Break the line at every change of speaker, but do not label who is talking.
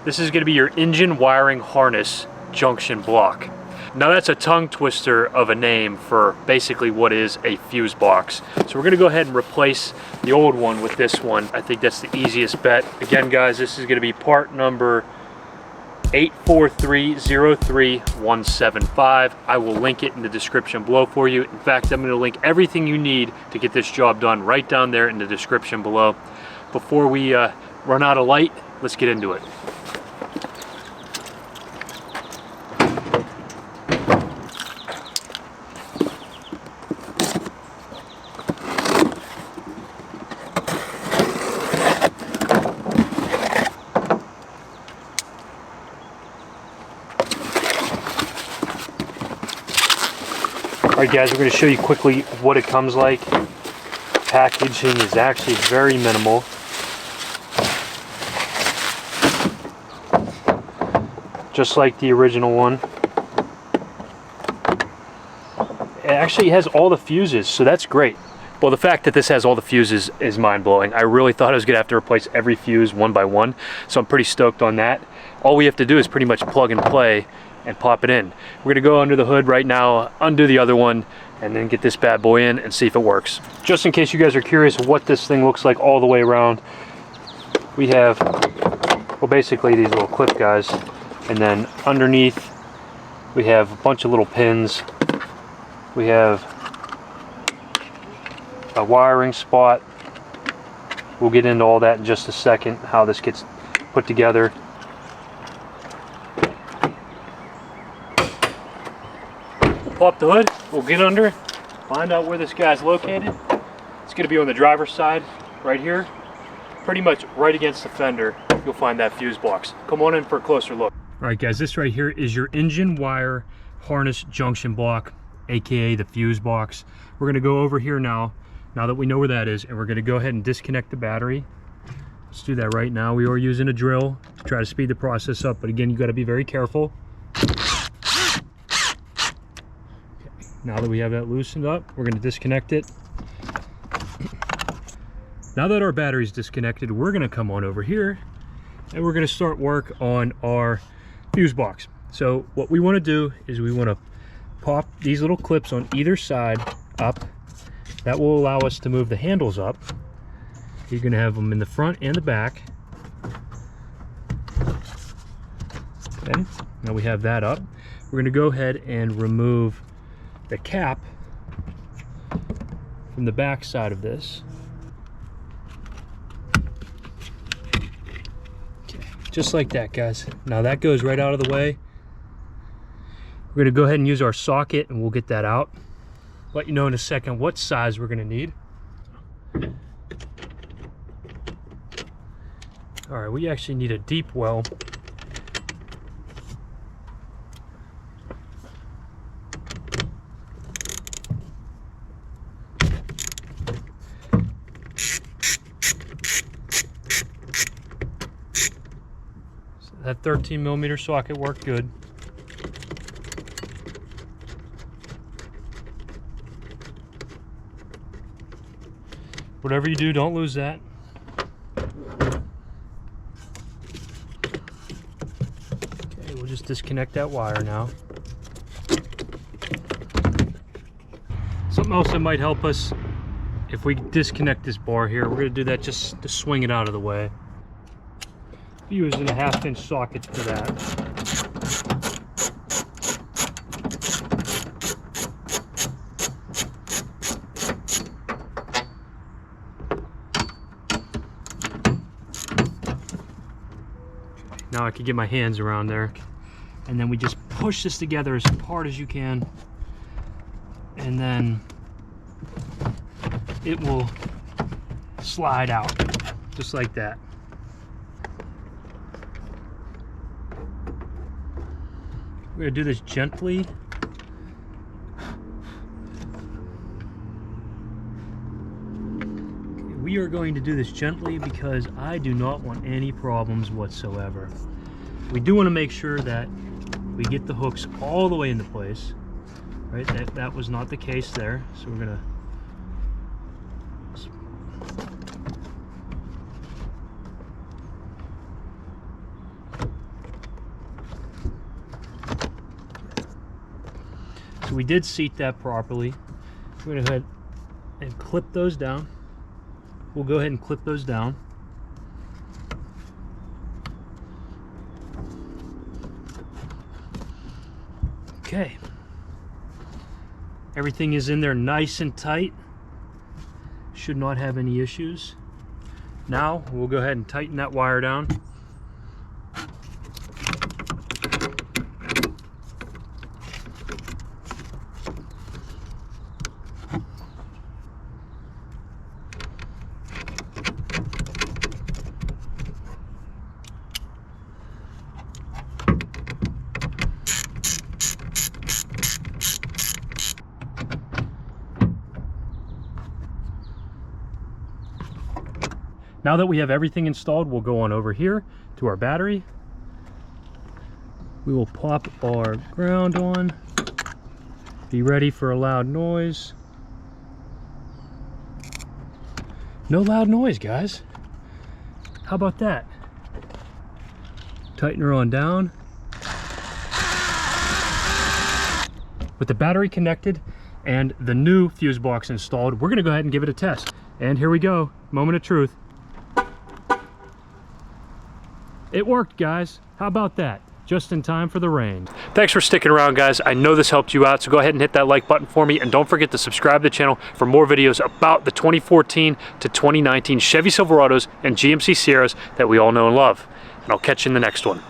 This is going to be your engine wiring harness junction block. Now that's a tongue twister of a name for basically what is a fuse box. So we're going to go ahead and replace the old one with this one. I think that's the easiest bet. Again guys, this is going to be part number 84303-175. I will link it in the description below for you. In fact, I'm going to link everything you need to get this job done right down there in the description below. Before we run out of light, let's get into it. Alright guys, we're going to show you quickly what it comes like. Packaging is actually very minimal. Just like the original one. It actually has all the fuses, so that's great. Well, the fact that this has all the fuses is mind-blowing. I really thought I was going to have to replace every fuse one by one, so I'm pretty stoked on that. All we have to do is pretty much plug and play and pop it in. We're going to go under the hood right now, undo the other one, and then get this bad boy in and see if it works. Just in case you guys are curious what this thing looks like all the way around, we have, well, basically these little clip guys, and then underneath we have a bunch of little pins. We have a wiring spot. We'll get into all that in just a second, how this gets put together. Pop the hood, we'll get under, find out where this guy's located. It's going to be on the driver's side, right here. Pretty much right against the fender, you'll find that fuse box. Come on in for a closer look. Alright guys, this right here is your engine wire harness junction block, aka the fuse box. We're going to go over here now that we know where that is, and we're going to go ahead and disconnect the battery. Let's do that right now. We are using a drill to try to speed the process up, but again, you got to be very careful. Now that we have that loosened up, we're going to disconnect it. Now that our battery's disconnected, we're going to come on over here and we're going to start work on our fuse box. So what we want to do is we want to pop these little clips on either side up. That will allow us to move the handles up. You're going to have them in the front and the back. Okay, now we have that up. We're going to go ahead and remove the cap from the back side of this. Okay, just like that guys. Now that goes right out of the way. We're going to go ahead and use our socket and we'll get that out. Let you know in a second what size we're going to need. Alright, we actually need a deep well. That 13mm socket worked good. Whatever you do, don't lose that. Okay, we'll just disconnect that wire now. Something else that might help us, if we disconnect this bar here, we're going to do that just to swing it out of the way. Using a 1/2-inch socket for that. Now I can get my hands around there, and then we just push this together as hard as you can, and then it will slide out just like that. We're going to do this gently. We are going to do this gently because I do not want any problems whatsoever. We do want to make sure that we get the hooks all the way into place. Right? That was not the case there. So we're going to So we did seat that properly. We're going to go ahead and clip those down. We'll go ahead and clip those down. Okay. Everything is in there nice and tight. Should not have any issues. Now we'll go ahead and tighten that wire down. Now that we have everything installed, we'll go on over here to our battery. We will pop our ground on. Be ready for a loud noise. No loud noise, guys. How about that? Tighten her on down. With the battery connected and the new fuse box installed, we're gonna go ahead and give it a test. And here we go, moment of truth. It worked, guys. How about that? Just in time for the rain. Thanks for sticking around, guys. I know this helped you out, so go ahead and hit that like button for me, and don't forget to subscribe to the channel for more videos about the 2014 to 2019 Chevy Silverados and GMC Sierras that we all know and love. And I'll catch you in the next one.